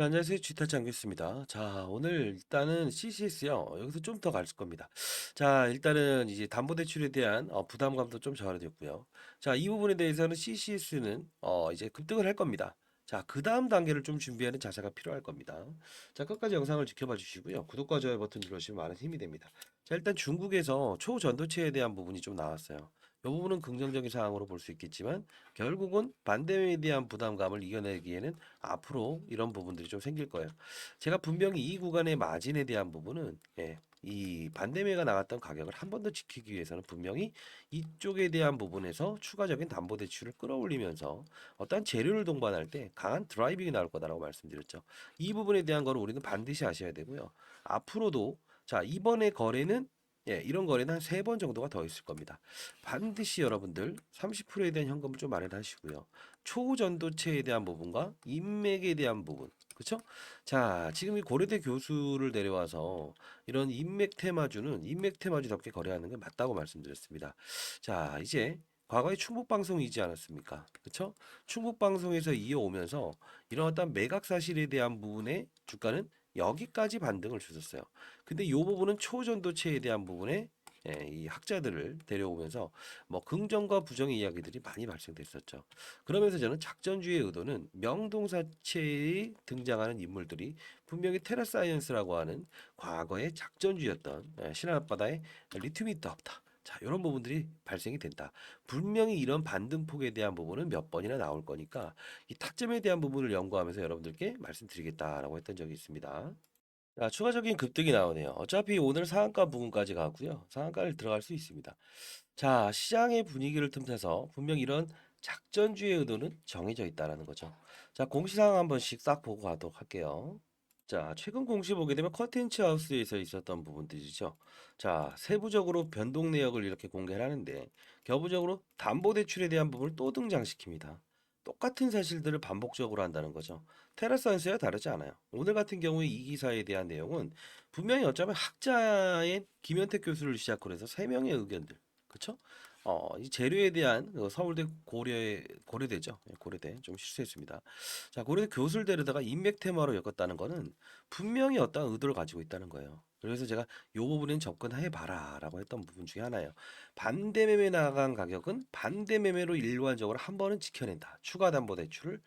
네, 안녕하세요. 쥐타 장교습니다. 자, 오늘 일단은 CCS요. 여기서 좀 더 갈 겁니다. 자, 일단은 이제 담보대출에 대한 부담감도 좀 적어졌고요. 자, 이 부분에 대해서는 CCS는 이제 급등을 할 겁니다. 자, 그 다음 단계를 좀 준비하는 자세가 필요할 겁니다. 자, 끝까지 영상을 지켜봐 주시고요. 구독과 좋아요 버튼 눌러주시면 많은 힘이 됩니다. 자, 일단 중국에서 초전도체에 대한 부분이 좀 나왔어요. 이 부분은 긍정적인 사항으로 볼 수 있겠지만 결국은 반대에 대한 부담감을 이겨내기에는 앞으로 이런 부분들이 좀 생길 거예요. 제가 분명히 이 구간의 마진에 대한 부분은 이 반대매가 나갔던 가격을 한 번 더 지키기 위해서는 분명히 이쪽에 대한 부분에서 추가적인 담보대출을 끌어올리면서 어떤 재료를 동반할 때 강한 드라이빙이 나올 거다라고 말씀드렸죠. 이 부분에 대한 거를 우리는 반드시 아셔야 되고요. 앞으로도 자 이번에 거래는 이런 거래는 한 세 번 정도가 더 있을 겁니다. 반드시 여러분들 30%에 대한 현금을 좀 마련하시고요. 초전도체에 대한 부분과 인맥에 대한 부분. 그렇죠? 자, 지금 이 고려대 교수를 내려와서 이런 인맥 테마주는 인맥 테마주답게 거래하는 게 맞다고 말씀드렸습니다. 자, 이제 과거에 충북 방송이지 않았습니까? 그렇죠? 충북 방송에서 이어오면서 이런 어떤 매각 사실에 대한 부분의 주가는 여기까지 반등을 주셨어요. 근데 이 부분은 초전도체에 대한 부분에 이 학자들을 데려오면서 뭐 긍정과 부정의 이야기들이 많이 발생됐었죠. 그러면서 저는 작전주의 의도는 명동사체에 등장하는 인물들이 분명히 테라사이언스라고 하는 과거의 작전주였던 신안 앞바다에 리튬이 있다 없다. 자, 이런 부분들이 발생이 된다. 분명히 이런 반등폭에 대한 부분은 몇 번이나 나올 거니까 이 타점에 대한 부분을 연구하면서 여러분들께 말씀드리겠다라고 했던 적이 있습니다. 자, 추가적인 급등이 나오네요. 어차피 오늘 상한가 부분까지 가고요. 상한가를 들어갈 수 있습니다. 자, 시장의 분위기를 틈타서 분명 이런 작전주의 의도는 정해져 있다라는 거죠. 자, 공시사항 한 번씩 싹 보고 가도록 할게요. 자, 최근 공시 보게 되면 컨텐츠 하우스에서 있었던 부분들이죠. 자, 세부적으로 변동 내역을 이렇게 공개를 하는데 겨부적으로 담보대출에 대한 부분을 또 등장시킵니다. 똑같은 사실들을 반복적으로 한다는 거죠. 테라사이언스와 다르지 않아요. 오늘 같은 경우에 이 기사에 대한 내용은 분명히 어쩌면 학자의 김현택 교수를 시작으로 해서 세 명의 의견들, 그렇죠? 이 재료에 대한 서울대 고려대죠. 고려대 좀 실수했습니다. 자, 고려대 교수를 데려다가 인맥 테마로 엮었다는 거는 분명히 어떤 의도를 가지고 있다는 거예요. 그래서 제가 요 부분은 접근해 봐라라고 했던 부분 중에 하나예요. 반대 매매 나간 가격은 반대 매매로 일관적으로 한 번은 지켜낸다. 추가 담보 대출을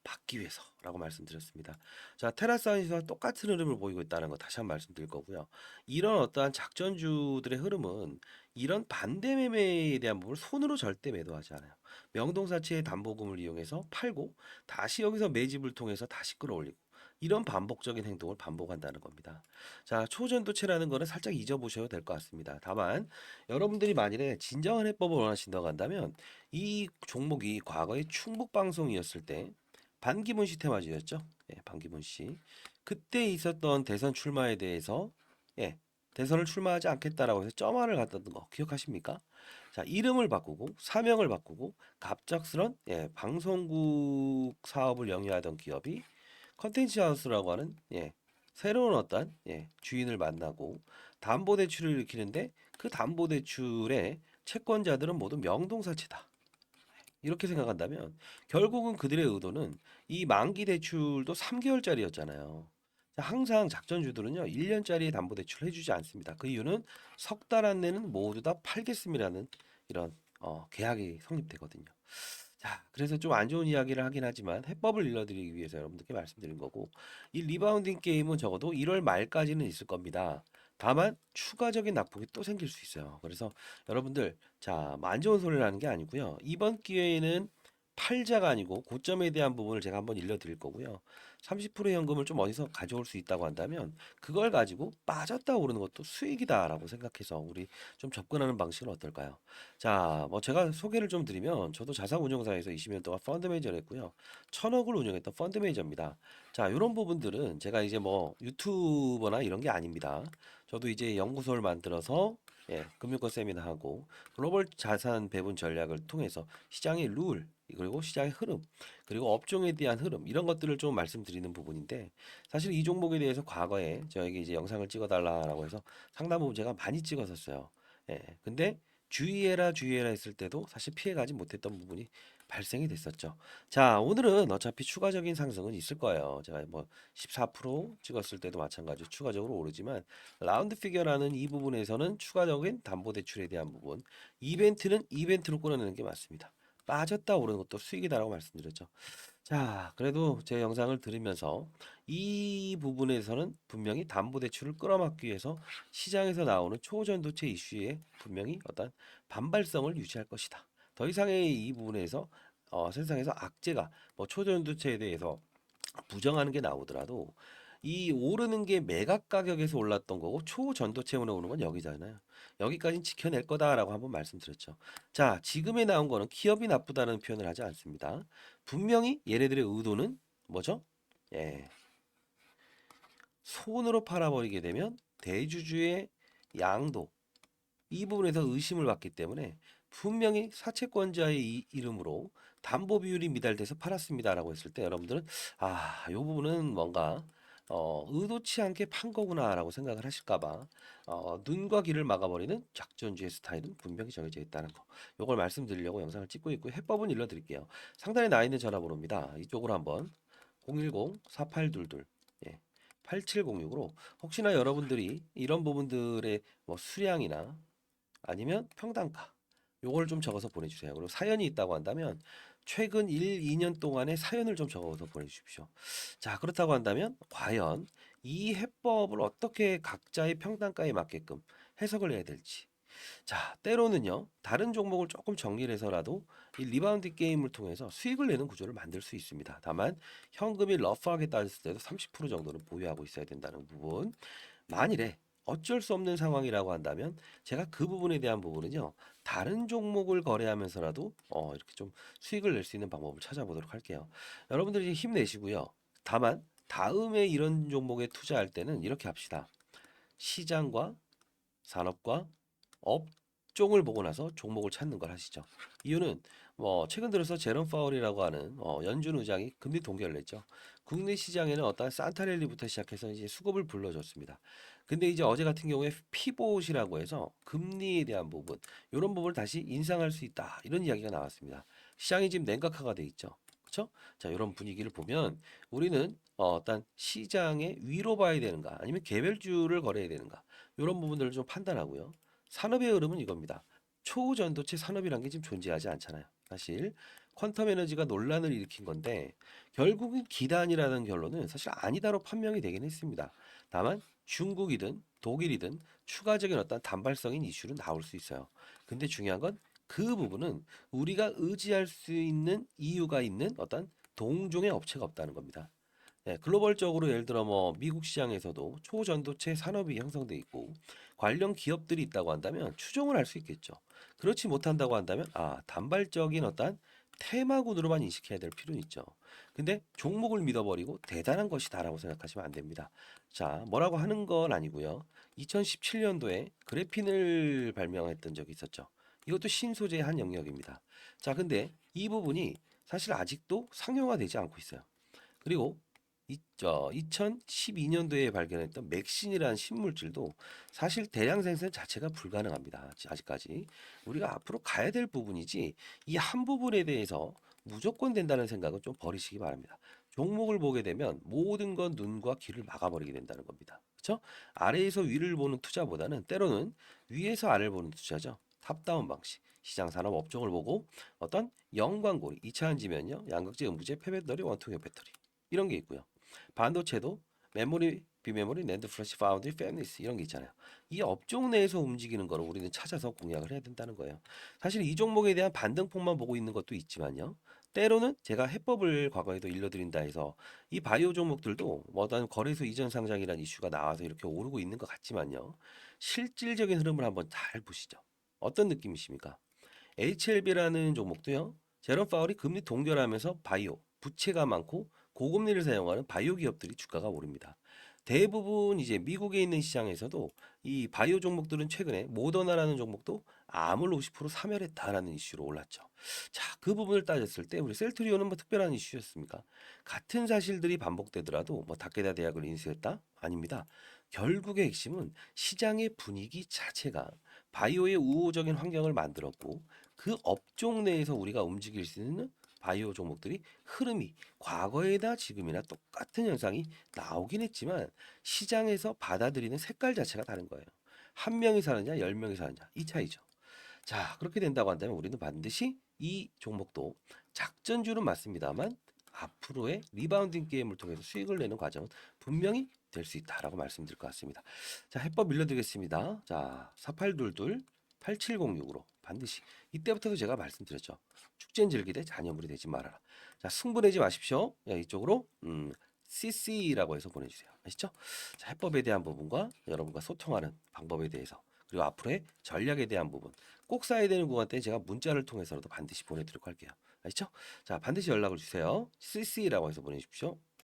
받기 위해서라고 말씀드렸습니다. 자, 테라사이언스와 똑같은 흐름을 보이고 있다는 거 다시 한번 말씀드릴 거고요. 이런 어떠한 작전주들의 흐름은 이런 반대 매매에 대한 부분을 손으로 절대 매도하지 않아요. 명동사채의 담보금을 이용해서 팔고 다시 여기서 매집을 통해서 다시 끌어올리고 이런 반복적인 행동을 반복한다는 겁니다. 자, 초전도체라는 거는 살짝 잊어보셔도 될 것 같습니다. 다만 여러분들이 만일에 진정한 해법을 원하신다고 한다면 이 종목이 과거에 충북방송이었을 때 반기문 씨 테마주였죠. 반기문 씨. 그때 있었던 대선 출마에 대해서 대선을 출마하지 않겠다라고 해서 점화를 갔던 거 기억하십니까? 자, 이름을 바꾸고 사명을 바꾸고 갑작스런 방송국 사업을 영위하던 기업이 컨텐츠 하우스라고 하는 새로운 어떤 주인을 만나고 담보대출을 일으키는데 그 담보대출의 채권자들은 모두 명동사채다. 이렇게 생각한다면 결국은 그들의 의도는 이 만기 대출도 3개월짜리였잖아요. 항상 작전주들은요 1년짜리 담보대출을 해주지 않습니다. 그 이유는 석 달 안내는 모두 다 팔겠습니다는 이런 계약이 성립되거든요. 자, 그래서 좀 안 좋은 이야기를 하긴 하지만 해법을 일러드리기 위해서 여러분들께 말씀드린 거고 이 리바운딩 게임은 적어도 1월 말까지는 있을 겁니다. 다만 추가적인 낙폭이 또 생길 수 있어요. 그래서 여러분들 자, 뭐안 좋은 소리를 하는 게 아니고요. 이번 기회에는 팔자가 아니고 고점에 대한 부분을 제가 한번 일러드릴 거고요. 30% 현금을 좀 어디서 가져올 수 있다고 한다면 그걸 가지고 빠졌다 오르는 것도 수익이다라고 생각해서 우리 좀 접근하는 방식은 어떨까요? 자, 뭐 제가 소개를 좀 드리면 저도 자산운용사에서 20년 동안 펀드 매니저를 했고요. 1000억을 운영했던 펀드 매니저입니다. 자, 이런 부분들은 제가 이제 뭐 유튜버나 이런 게 아닙니다. 저도 이제 연구소를 만들어서 금융권 세미나하고 글로벌 자산 배분 전략을 통해서 시장의 룰 그리고 시장의 흐름 그리고 업종에 대한 흐름 이런 것들을 좀 말씀드리는 부분인데 사실 이 종목에 대해서 과거에 저에게 이제 영상을 찍어달라라고 해서 상당 부분 제가 많이 찍었었어요. 근데 주의해라 주의해라 했을 때도 사실 피해가지 못했던 부분이 발생이 됐었죠. 자, 오늘은 어차피 추가적인 상승은 있을 거예요. 제가 뭐 14% 찍었을 때도 마찬가지로 추가적으로 오르지만 라운드 피겨라는 이 부분에서는 추가적인 담보대출에 대한 부분, 이벤트는 이벤트로 끌어내는 게 맞습니다. 빠졌다 오르는 것도 수익이다라고 말씀드렸죠. 자, 그래도 제 영상을 들으면서 이 부분에서는 분명히 담보대출을 끌어막기 위해서 시장에서 나오는 초전도체 이슈에 분명히 어떤 반발성을 유지할 것이다. 더 이상의 이 부분에서 세상에서 악재가 뭐 초전도체에 대해서 부정하는 게 나오더라도 이 오르는 게 매각 가격에서 올랐던 거고 초전도체온에 오는 건 여기잖아요. 여기까지는 지켜낼 거다라고 한번 말씀드렸죠. 자, 지금에 나온 거는 기업이 나쁘다는 표현을 하지 않습니다. 분명히 얘네들의 의도는 뭐죠? 예, 손으로 팔아버리게 되면 대주주의 양도 이 부분에서 의심을 받기 때문에 분명히 사채권자의 이름으로 담보 비율이 미달돼서 팔았습니다라고 했을 때 여러분들은 아, 이 부분은 뭔가 의도치 않게 판 거구나라고 생각을 하실까봐 눈과 귀를 막아버리는 작전주의 스타일은 분명히 정해져 있다는 거. 이걸 말씀드리려고 영상을 찍고 있고 해법은 일러드릴게요. 상단에 나 있는 전화번호입니다. 이쪽으로 한번 010-4822 예, 8706으로 혹시나 여러분들이 이런 부분들의 뭐 수량이나 아니면 평단가 요걸 좀 적어서 보내주세요. 그리고 사연이 있다고 한다면 최근 1, 2년 동안의 사연을 좀 적어서 보내주십시오. 자, 그렇다고 한다면 과연 이 해법을 어떻게 각자의 평단가에 맞게끔 해석을 해야 될지. 자, 때로는요, 다른 종목을 조금 정리를 해서라도 이 리바운드 게임을 통해서 수익을 내는 구조를 만들 수 있습니다. 다만 현금이 러프하게 따졌을 때도 30% 정도는 보유하고 있어야 된다는 부분. 만일에 어쩔 수 없는 상황이라고 한다면 제가 그 부분에 대한 부분은요, 다른 종목을 거래하면서라도 이렇게 좀 수익을 낼 수 있는 방법을 찾아보도록 할게요. 여러분들이 힘내시고요. 다만 다음에 이런 종목에 투자할 때는 이렇게 합시다. 시장과 산업과 업종을 보고 나서 종목을 찾는 걸 하시죠. 이유는 뭐 최근 들어서 제롬 파월이라고 하는 연준 의장이 금리 동결을 냈죠. 국내 시장에는 어떤 산타랠리부터 시작해서 이제 수급을 불러줬습니다. 근데 이제 어제 같은 경우에 피봇이라고 해서 금리에 대한 부분, 이런 부분을 다시 인상할 수 있다. 이런 이야기가 나왔습니다. 시장이 지금 냉각화가 돼 있죠. 그렇죠? 자, 이런 분위기를 보면 우리는 어떤 시장의 위로 봐야 되는가, 아니면 개별주를 거래해야 되는가, 이런 부분들을 좀 판단하고요. 산업의 흐름은 이겁니다. 초전도체 산업이란 게 지금 존재하지 않잖아요. 사실 퀀텀 에너지가 논란을 일으킨 건데 결국은 기단이라는 결론은 사실 아니다로 판명이 되긴 했습니다. 다만 중국이든 독일이든 추가적인 어떤 단발성인 이슈는 나올 수 있어요. 근데 중요한 건 그 부분은 우리가 의지할 수 있는 이유가 있는 어떤 동종의 업체가 없다는 겁니다. 네, 글로벌적으로 예를 들어 뭐 미국 시장에서도 초전도체 산업이 형성돼 있고 관련 기업들이 있다고 한다면 추정을 할 수 있겠죠. 그렇지 못한다고 한다면 아, 단발적인 어떤 테마군으로만 인식해야 될 필요는 있죠. 근데 종목을 믿어버리고 대단한 것이다라고 생각하시면 안 됩니다. 자, 뭐라고 하는 건 아니고요. 2017년도에 그래핀을 발명했던 적이 있었죠. 이것도 신소재의 한 영역입니다. 자, 근데 이 부분이 사실 아직도 상용화되지 않고 있어요. 그리고 2012년도에 발견했던 맥신이라는 신물질도 사실 대량 생산 자체가 불가능합니다. 아직까지 우리가 앞으로 가야 될 부분이지 이 한 부분에 대해서 무조건 된다는 생각은 좀 버리시기 바랍니다. 종목을 보게 되면 모든 건 눈과 귀를 막아버리게 된다는 겁니다. 그렇죠? 아래에서 위를 보는 투자보다는 때로는 위에서 아래를 보는 투자죠. 탑다운 방식. 시장 산업 업종을 보고 어떤 연광고리 2차 전지면요, 양극재, 음극재, 폐배터리, 원통형 배터리 이런 게 있고요. 반도체도 메모리, 비메모리, 낸드 플래시, 파운드리, 팹리스 이런 게 있잖아요. 이 업종 내에서 움직이는 거를 우리는 찾아서 공략을 해야 된다는 거예요. 사실 이 종목에 대한 반등폭만 보고 있는 것도 있지만요. 때로는 제가 해법을 과거에도 일러드린다 해서 이 바이오 종목들도 뭐 어떤 거래소 이전 상장이라는 이슈가 나와서 이렇게 오르고 있는 것 같지만요. 실질적인 흐름을 한번 잘 보시죠. 어떤 느낌이십니까? HLB라는 종목도요. 제롬 파월이 금리 동결하면서 바이오, 부채가 많고 고금리를 사용하는 바이오 기업들이 주가가 오릅니다. 대부분 이제 미국에 있는 시장에서도 이 바이오 종목들은 최근에 모더나라는 종목도 암을 50% 사멸했다라는 이슈로 올랐죠. 자, 그 부분을 따졌을 때 우리 셀트리온은 뭐 특별한 이슈였습니까? 같은 사실들이 반복되더라도 뭐 다케다 대학을 인수했다? 아닙니다. 결국의 핵심은 시장의 분위기 자체가 바이오의 우호적인 환경을 만들었고 그 업종 내에서 우리가 움직일 수 있는 바이오 종목들이 흐름이 과거에나 지금이나 똑같은 현상이 나오긴 했지만 시장에서 받아들이는 색깔 자체가 다른 거예요. 한 명이 사느냐, 열 명이 사느냐 이 차이죠. 자, 그렇게 된다고 한다면 우리는 반드시 이 종목도 작전주는 맞습니다만 앞으로의 리바운딩 게임을 통해서 수익을 내는 과정은 분명히 될 수 있다라고 말씀드릴 것 같습니다. 자, 해법 밀려드리겠습니다. 자, 4822 8706으로 반드시 이때부터도 제가 말씀드렸죠. 축제는 즐기되 잔여물이 되지 말아라. 자, 승부내지 마십시오. 야, 이쪽으로 CC라고 해서 보내주세요. 아시죠? 자, 해법에 대한 부분과 여러분과 소통하는 방법에 대해서 그리고 앞으로의 전략에 대한 부분 꼭 사야 되는 구간 때 제가 문자를 통해서라도 반드시 보내드리도록 할게요. 아시죠? 자, 반드시 연락을 주세요. CC라고 해서 보내주십시오.